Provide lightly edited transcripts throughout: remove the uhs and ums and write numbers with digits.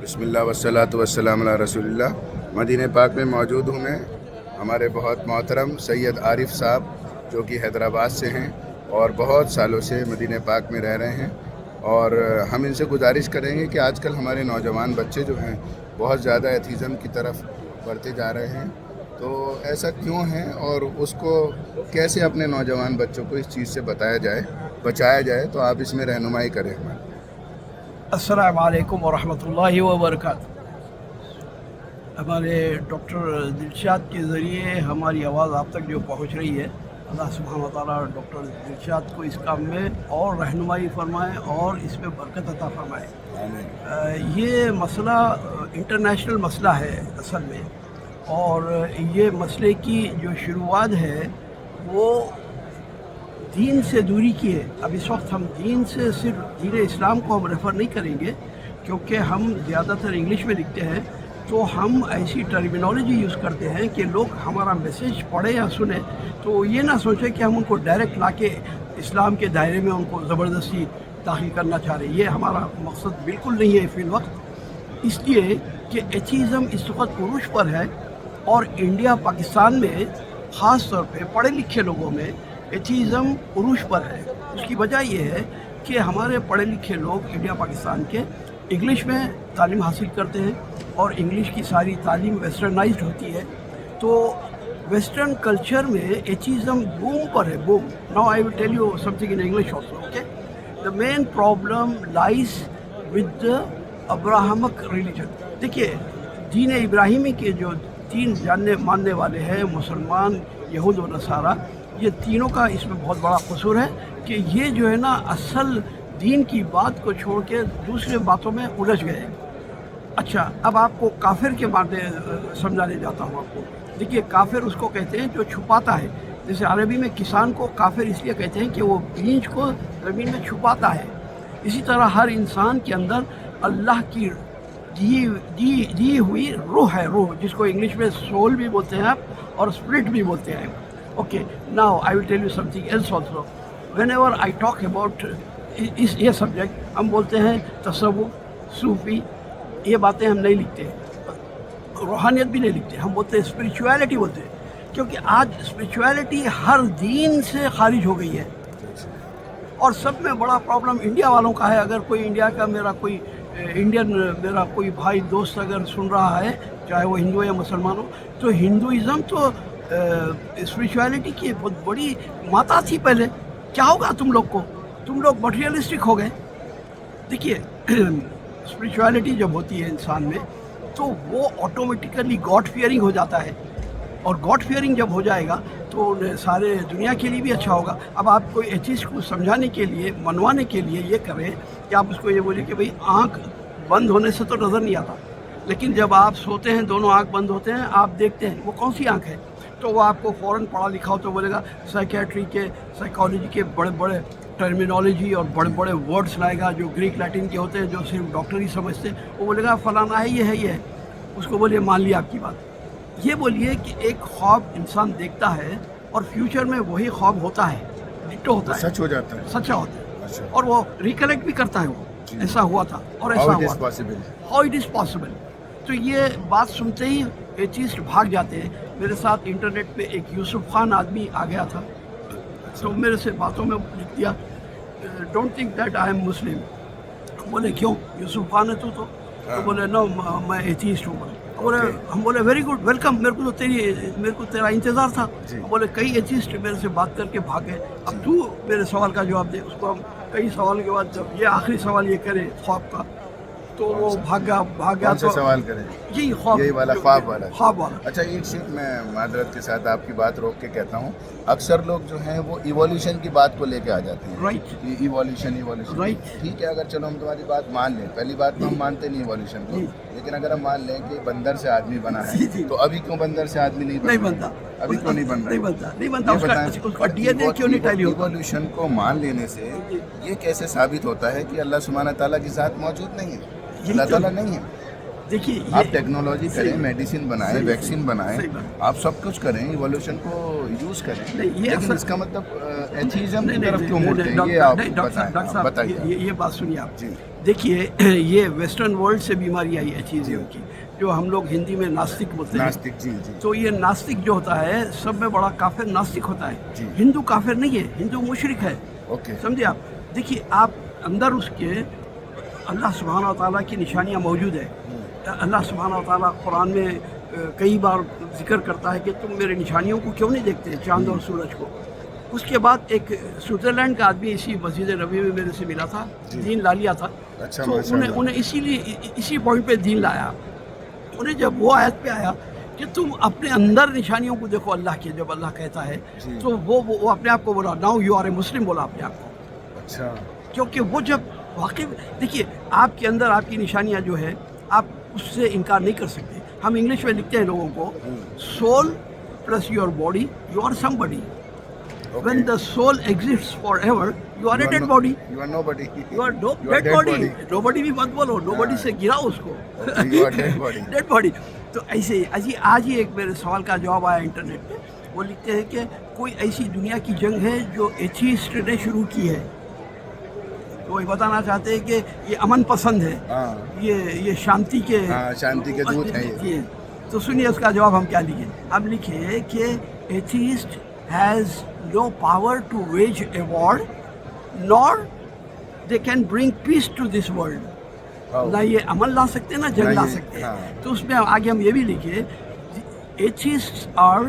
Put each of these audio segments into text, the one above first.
بسم اللہ والصلاۃ والسلام علی رسول اللہ. مدینہ پاک میں موجود ہوں میں. ہمارے بہت محترم سید عارف صاحب جو کہ حیدرآباد سے ہیں اور بہت سالوں سے مدینہ پاک میں رہ رہے ہیں، اور ہم ان سے گزارش کریں گے کہ آج کل ہمارے نوجوان بچے جو ہیں بہت زیادہ ایتھیزم کی طرف بڑھتے جا رہے ہیں. تو ایسا کیوں ہے اور اس کو کیسے اپنے نوجوان بچوں کو اس چیز سے بچایا جائے، تو آپ اس میں رہنمائی کریں ہماری. السلام علیکم ورحمۃ اللہ وبرکاتہ. ہمارے ڈاکٹر دلشاد کے ذریعے ہماری آواز آپ تک جو پہنچ رہی ہے، اللہ سبحانہ و تعالیٰ ڈاکٹر دلشاد کو اس کام میں اور رہنمائی فرمائے اور اس میں برکت عطا فرمائے. یہ مسئلہ انٹرنیشنل مسئلہ ہے اصل میں، اور یہ مسئلے کی جو شروعات ہے وہ دین سے دوری کی ہے. اب اس وقت ہم دین سے صرف دین اسلام کو ہم ریفر نہیں کریں گے، کیونکہ ہم زیادہ تر انگلش میں لکھتے ہیں، تو ہم ایسی ٹرمینالوجی یوز کرتے ہیں کہ لوگ ہمارا میسیج پڑھیں یا سنیں تو یہ نہ سوچیں کہ ہم ان کو ڈائریکٹ لا کے اسلام کے دائرے میں ان کو زبردستی داخل کرنا چاہ رہے ہیں. یہ ہمارا مقصد بالکل نہیں ہے فی الوقت، اس لیے کہ ایتھیزم اس وقت عروج پر ہے، اور انڈیا پاکستان میں خاص طور پہ پڑھے لکھے لوگوں میں ایتھیزم عروج پر ہے. اس کی وجہ یہ ہے کہ ہمارے پڑھے لکھے لوگ انڈیا پاکستان کے انگلش میں تعلیم حاصل کرتے ہیں، اور انگلش کی ساری تعلیم ویسٹرنائزڈ ہوتی ہے، تو ویسٹرن کلچر میں ایتھیزم بوم پر ہے. Boom. Now I will tell you something in English also. Okay. The main problem lies with the Abrahamic religion. دیکھیے، دین ابراہیمی کے جو تین ماننے والے ہیں، مسلمان، یہود و نصارہ، یہ تینوں کا اس میں بہت بڑا قصور ہے کہ یہ جو ہے نا اصل دین کی بات کو چھوڑ کے دوسرے باتوں میں الجھ گئے. اچھا، اب آپ کو کافر کے معنی سمجھانے جاتا ہوں آپ کو. دیکھیے، کافر اس کو کہتے ہیں جو چھپاتا ہے. جیسے عربی میں کسان کو کافر اس لیے کہتے ہیں کہ وہ بیج کو زمین میں چھپاتا ہے. اسی طرح ہر انسان کے اندر اللہ کی دی ہوئی روح ہے، روح، جس کو انگلش میں سول بھی بولتے ہیں آپ، اور اسپرٹ بھی بولتے ہیں. Okay, now I will tell you something else also. Whenever I talk about یہ سبجیکٹ، ہم بولتے ہیں تصوف، صوفی، یہ باتیں ہم نہیں لکھتے، روحانیت بھی نہیں لکھتے، ہم بولتے ہیں اسپریچویلٹی بولتے ہیں، کیونکہ آج اسپریچویلٹی ہر دین سے خارج ہو گئی ہے. اور سب میں بڑا پرابلم انڈیا والوں کا ہے. اگر کوئی انڈیا کا میرا کوئی بھائی دوست اگر سن رہا ہے، چاہے وہ ہندو یا مسلمان ہو، تو ہندوازم تو اسپریچویلٹی کی بہت بڑی ماتا تھی پہلے. کیا ہوگا تم لوگ کو؟ تم لوگ مٹیریلسٹک ہو گئے. دیکھیے، اسپریچویلٹی جب ہوتی ہے انسان میں تو وہ آٹومیٹیکلی گاڈ فیئرنگ ہو جاتا ہے، اور گاڈ فیئرنگ جب ہو جائے گا تو سارے دنیا کے لیے بھی اچھا ہوگا. اب آپ کوئی ایتھیسٹ کو سمجھانے کے لیے، منوانے کے لیے یہ کریں کہ آپ اس کو یہ بولیں کہ بھئی آنکھ بند ہونے سے تو نظر نہیں آتا، لیکن جب آپ سوتے ہیں دونوں آنکھ بند ہوتے ہیں، آپ دیکھتے ہیں وہ کون سی آنکھ ہے، تو وہ آپ کو فوراً پڑھا لکھا ہو تو بولے گا سائیکیٹری کے، سائیکالوجی کے بڑے بڑے ٹرمینالوجی اور بڑے بڑے ورڈز لائے گا جو گریک لیٹن کے ہوتے ہیں، جو صرف ڈاکٹر ہی سمجھتے ہیں. وہ بولے گا فلانا ہے، یہ ہے، یہ ہے. اس کو بولیے مان لیا آپ کی بات. یہ بولیے کہ ایک خواب انسان دیکھتا ہے اور فیوچر میں وہی خواب ہوتا ہے، ڈٹو ہوتا ہے، سچ ہو جاتا ہے، سچا ہوتا ہے، اور وہ ریکلیکٹ بھی کرتا ہے. وہ ایسا ہوا تھا اور ایسا ہوا تھا. How it is possible. تو یہ بات سنتے ہی ایتھیسٹ بھاگ جاتے ہیں. میرے ساتھ انٹرنیٹ پہ ایک یوسف خان آدمی آ گیا تھا، تو میرے سے باتوں میں لکھ دیا don't think that I am Muslim. بولے کیوں؟ یوسف خان ہے تو بولے نو میں ایتھیسٹ ہوں. ہم بولے ویری گڈ، ویلکم. میرے کو تیرا انتظار تھا. بولے کئی ایتھیسٹ میرے سے بات کر کے بھاگے، اب تو میرے سوال کا جواب دے. اس کو ہم کئی سوال کے بعد جب یہ آخری سوال یہ کرے خواب کا، تو وہ بھاگ گیا. تو سوال کریں یہی خواب، یہی والا خواب والا. اچھا، ایک چیز میں معذرت کے ساتھ آپ کی بات روک کے کہتا ہوں، اکثر لوگ جو ہیں وہ ایولیوشن کی بات کو لے کے آ جاتے ہیں. Right, evolution right. ٹھیک ہے، اگر چلو ہم تمہاری بات مان لیں. پہلی بات تو ہم مانتے نہیں ایولیوشن کو، لیکن اگر ہم مان لیں کہ بندر سے آدمی بنا ہے، تو ابھی کیوں بندر سے آدمی نہیں بنتا؟ ابھی کیوں نہیں بن رہا؟ ایولیوشن کو مان لینے سے یہ کیسے ثابت ہوتا ہے کہ اللہ سبحانہ تعالیٰ کی ذات موجود نہیں ہے، اللہ تعالیٰ نہیں ہے؟ देखिए आप ये टेक्नोलॉजी करें, मेडिसिन बनाएं, सही- वैक्सीन बनाएं, सही बात। आप सब कुछ करें, इवोल्यूशन को यूज करें, नहीं, ये लेकिन असल- इसका मतलब एथीज्म की तरफ क्यों नहीं, मुड़ते हैं, डॉक्टर- ये आप नहीं, डॉक्टर बताएं, साहब, बताइए। ये बात सुनिए आप। जी। देखिए ये वेस्टर्न वर्ल्ड से बीमारी आई है एथीज्म की, जो हम लोग हिंदी में नास्तिक बोलते हैं। नास्तिक, जी जी। तो ये नास्तिक जो होता है सब में बड़ा काफिर नास्तिक होता है। जी। हिंदू काफिर नहीं है, हिंदू मुशरिक है। ओके। समझे आप? देखिए आप अंदर उसके अल्लाह सुब्हानहू व तआला की निशानियाँ मौजूद है। अल्लाह सुब्हानहू व तआला कुरान में कई बार जिक्र करता है कि तुम मेरे निशानियों को क्यों नहीं देखते, चांद और सूरज को। उसके बाद एक स्विट्ज़रलैंड का आदमी इसी मस्जिद नबी में मेरे से मिला था, दीन ला लिया था। अच्छा, तो माशाअल्लाह। उन्हें इसीलिए इसी पॉइंट पे दीन लाया। उन्हें जब वो आयत पे आया कि तुम अपने अंदर निशानियों को देखो अल्लाह की, जब अल्लाह कहता है जी। तो वो अपने आप को बोला, नाउ यू आर ए मुस्लिम, बोला अपने आप को। अच्छा। क्योंकि वो जब वाकई देखिए आपके अंदर आपकी निशानियां जो है आप उससे इनकार नहीं कर सकते। हम इंग्लिश में लिखते हैं लोगों को, soul plus your body you are somebody. When the soul exists forever you are a dead body. You are nobody, you are You are dead dead body. body. Nobody भी मत बोलो, नोबडी से गिराओ उसको। Okay, you are dead body. Dead body. तो ऐसे ही आज ही एक मेरे सवाल का जवाब आया इंटरनेट पे। वो लिखते हैं कि कोई ऐसी दुनिया की जंग है जो एथीस्ट ने शुरू की है। तो ये बताना चाहते हैं कि ये अमन पसंद है, हाँ। ये शांति के हाँ, शांति के दूत हैं ये। तो सुनिए उसका जवाब हम क्या लिखे। हम लिखे कि atheist has no power to wage a war nor they can bring peace to this world. हाँ। ना ये अमन ला सकते ना जंग ना ला ये- सकते। हाँ। तो उसमें आगे हम ये भी लिखे, atheists are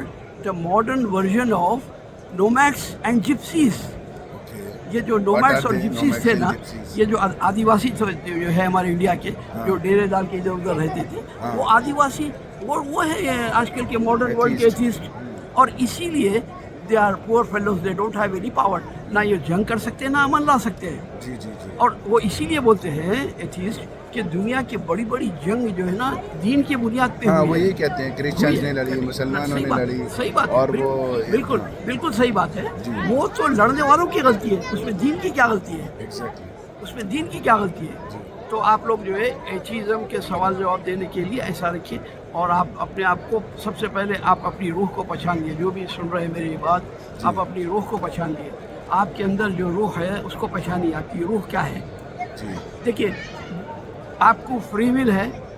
the modern version of nomads and gypsies. ये जो नोमैड्स और जिप्सीज थे ना, ये जो आदिवासी जो है हमारे इंडिया के, जो डेरे डाल के इधर उधर रहते थे, वो आदिवासी वो है ये आजकल के मॉडर्न वर्ल्ड के एथीस्ट। और इसीलिए they are poor fellows, they don't have any power. ना ये जंग कर सकते हैं ना अमन ला सकते हैं। जी जी जी। और वो इसीलिए बोलते हैं एथीस्ट कि दुनिया की बड़ी बड़ी जंग जो है ना दीन की बुनियाद पे हाँ, हुई वो है। यही कहते हैं, क्रिश्चियंस ने लड़ी, सही मुसलमानों ने बात- लड़ी, सही बात, और वो बिल्कुल हाँ, बिल्कुल सही बात है। जी। वो तो लड़ने वालों की गलती है, उसमें दीन की क्या गलती है? एग्जैक्टली। उसमें दीन की क्या गलती है? तो आप लोग जो है एथीज्म के सवाल जवाब देने के लिए ऐसा रखिए, और आप अपने आप को सबसे पहले आप अपनी रूह को पहचानिए। जो भी सुन रहे हैं मेरी बात, आप अपनी रूह को पहचानिए। आपके अंदर जो रूह है उसको पहचानिए, आपकी रूह क्या है। जी। देखिए आपको फ्री विल है,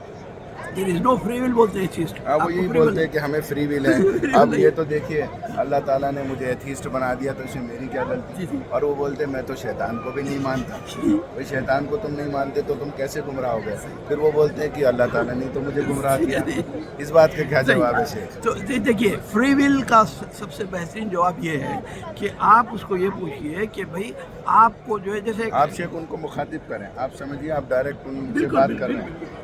there is no free will बोलते हैं एथीस्ट। अब वो यही बोलते हैं कि हमें फ्री विल है। अब ये तो देखिए, अल्लाह ताला ने मुझे एथीस्ट बना दिया तो इसमें मेरी क्या गलती? जी। और वो बोलते हैं मैं तो शैतान को भी नहीं मानता। भाई शैतान को तुम नहीं मानते तो तुम कैसे गुमराह हो गए? फिर वो बोलते हैं कि अल्लाह ताला ने तो मुझे गुमराह किया। इस बात का क्या जवाब है शेख? तो देखिए फ्री विल का सबसे बेहतरीन जवाब ये है कि आप उसको ये पूछिए कि भाई आपको जो है, जैसे आप शेख उनको मुखातिब करें, आप समझिए, आप डायरेक्ट उनसे बिल्कुल, बात बिल्कुल, कर रहे हैं।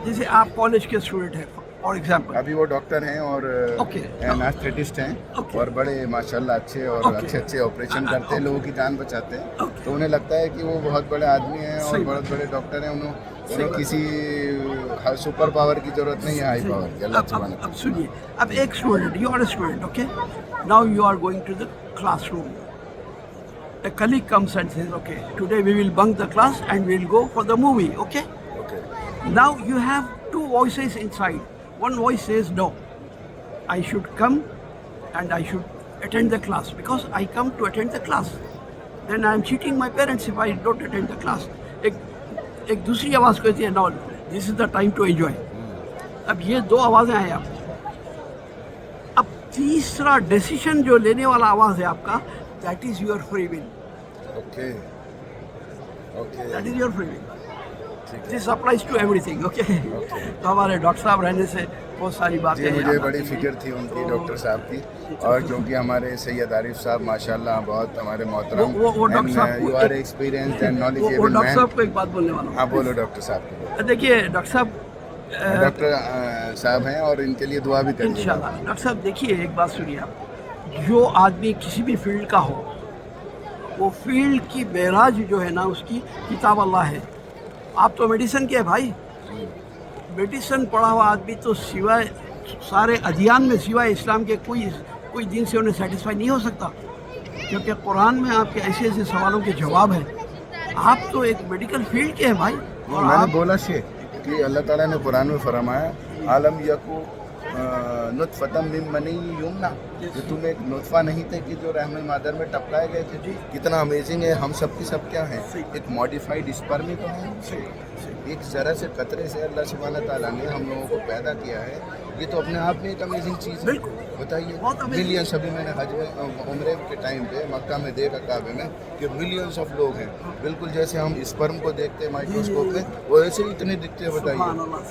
जैसे आप कॉलेज के स्टूडेंट हैं फॉर एग्जाम्पल। अभी वो डॉक्टर हैं और ओके। एनास्थेटिस्ट हैं, ओके। और बड़े माशाल्लाह अच्छे और ओके। अच्छे अच्छे ऑपरेशन करते हैं, लोगों की जान बचाते हैं। ओके। तो उन्हें लगता है कि वो बहुत बड़े आदमी हैं और सही बहुत बड़े डॉक्टर हैं। उन्हें किसी सुपर पावर की जरूरत नहीं है, हाई पावर की। अल्लाह सुब्हानहू अब सुनिए, अब एक student, you are a student, okay, now you are going to the classroom. A colleague comes and says, okay, today we will bunk the class and we'll go for the movie, okay? Okay. Now you have two voices inside. One voice says, no, I should come and I should attend the class because I come to attend the class. Then I am cheating my parents if I don't attend the class. एक दूसरी आवाज़ कहती है, no, this is the time to enjoy. अब ये दो आवाज़ें हैं आप। अब तीसरा डिसीजन जो लेने वाला आवाज़ है आपका, that is your free will. Okay okay. That is your free will. ठीक है। This applies to everything, okay? तो हमारे डॉक्टर साहब रहने से बहुत सारी बातें जी, मुझे याद बड़ी आती हैं। फिक्र थी उनकी, तो- डॉक्टर साहब की, और क्योंकि हमारे सैयद आरिफ साहब माशाल्लाह बहुत हमारे मोहतरम, वो डॉक्टर साहब को यू आर एक्सपीरियंस्ड एंड वो नॉलेजेबल डॉक्टर मैन। साहब को एक बात बोलने वाला हाँ बोलो डॉक्टर साहब को। हूँ। देखिए डॉक्टर साहब, डॉक्टर साहब हैं और इनके लिए दुआ भी करिए। इंशाल्लाह। डॉक्टर साहब देखिए, एक बात सुनिए आप, जो आदमी किसी भी फील्ड का हो, वो फील्ड की बेराज जो है ना उसकी किताब अल्लाह है। आप तो मेडिसिन के हैं भाई, मेडिसिन पढ़ा हुआ आदमी तो सिवाय सारे अध्ययन में सिवाय इस्लाम के कोई दिन से उन्हें सेटिस्फाई नहीं हो सकता, क्योंकि कुरान में आपके ऐसे ऐसे सवालों के जवाब हैं। आप तो एक मेडिकल फील्ड के हैं भाई, और मैंने आप बोला शेख, कि अल्लाह ताला ने कुरान में फरमाया आलम यकु नुतफतम मिन मनी युमना, कि तुम एक नुतफ़ा नहीं थे कि जो रहम मादर में टपकाए गए थे। कितना अमेजिंग है, हम सब की सब क्या हैं, एक मॉडिफाइड स्पर्म ही तो है। एक ज़रा से कतरे से अल्लाह सुब्हानहू ताला ने हम लोगों को पैदा किया है। ये तो अपने आप में एक अमेजिंग चीज़ है। बताइए, मिलियंस, अभी मैंने हज में उम्रे के टाइम पे मक्का में देखा काबे में कि मिलियंस ऑफ लोग हैं, बिल्कुल जैसे हम स्पर्म को देखते हैं माइक्रोस्कोप में, वो ऐसे ही इतने दिखते हैं। बताइए,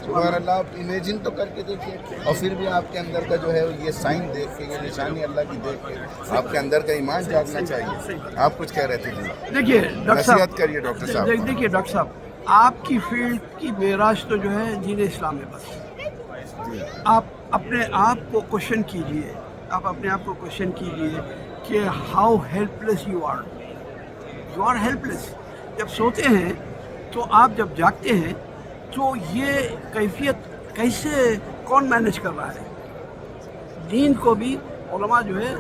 सुभान अल्लाह, आप इमेजिन तो करके देखिए। और फिर भी आपके अंदर का जो है ये साइन देख के, ये निशानी अल्लाह की देख के आपके अंदर का ईमान जागना चाहिए। आप कुछ कह रहे थे जी? देखिए डॉक्टर साहब, नसीहत करिए डॉक्टर साहब। देखिए डॉक्टर साहब, आपकी फील्ड की मेराज तो जो है दीन इस्लाम है। बस आप अपने आप को क्वेश्चन कीजिए, आप अपने आप को क्वेश्चन कीजिए कि how helpless you are helpless. जब सोते हैं तो आप जब जागते हैं तो ये कैफियत कैसे कौन मैनेज कर रहा है? दीन को भी उलमा जो है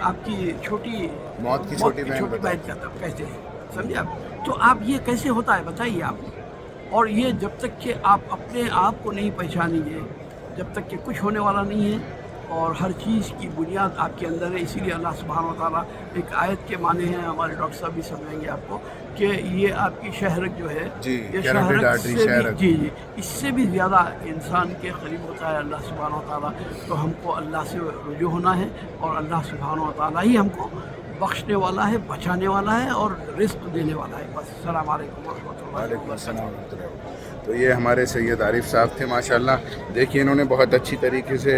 आपकी छोटी मौत की छोटी बहन कहते हैं, समझे आप? तो आप ये कैसे होता है बताइए आप। और ये जब तक कि आप अपने आप को नहीं पहचानेंगे, जब तक कि कुछ होने वाला नहीं है, और हर चीज़ की बुनियाद आपके अंदर है। इसीलिए अल्लाह सुब्हानहू व तआला एक आयत के माने हैं, हमारे डॉक्टर साहब भी समझाएंगे आपको, कि ये आपकी शहरत जो है, ये शहरत से भी, जी, इससे भी ज़्यादा इंसान के करीब होता है अल्लाह सुब्हानहू व तआला। तो हमको अल्लाह से रुजू होना है, और अल्लाह सुब्हानहू व तआला ही हमको बख्शने वाला है, बचाने वाला है और रिज़्क़ देने वाला है। बस। अस्सलाम वालेकुम व रहमतुल्लाहि व बरकातहू। तो ये हमारे सैयद आरिफ साहब थे, माशाल्लाह। देखिए, इन्होंने बहुत अच्छी तरीके से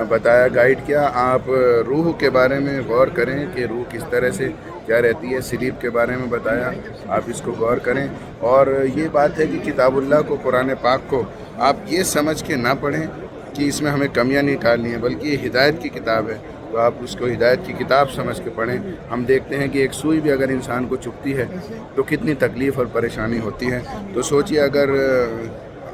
बताया, गाइड किया। आप रूह के बारे में गौर करें कि रूह किस तरह से क्या रहती है। स्लीप के बारे में बताया, आप इसको गौर करें। और ये बात है कि किताबुल्लाह को, कुरान पाक को आप ये समझ के ना पढ़ें कि इसमें हमें कमियां निकालनी है, बल्कि ये हिदायत की किताब है, तो आप उसको हिदायत की किताब समझ के पढ़ें। हम देखते हैं कि एक सुई भी अगर इंसान को चुभती है तो कितनी तकलीफ़ और परेशानी होती है। तो सोचिए, अगर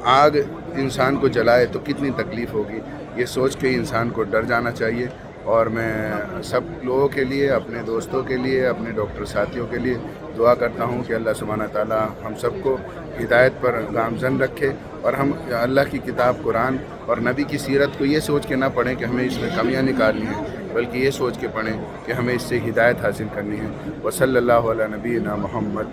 आग इंसान को जलाए तो कितनी तकलीफ़ होगी। ये सोच के इंसान को डर जाना चाहिए। और मैं सब लोगों के लिए, अपने दोस्तों के लिए, अपने डॉक्टर साथियों के लिए दुआ करता हूँ कि अल्लाह सुब्हानहू व तआला हम सबको हिदायत पर गामज़न रखे, और हम अल्लाह की किताब कुरान और नबी की सीरत को ये सोच के ना पढ़ें कि हमें इसमें कमियां निकालनी हैं, बल्कि ये सोच के पढ़ें कि हमें इससे हिदायत हासिल करनी है। वसल्लल्लाहु अला नबीना मुहम्मद।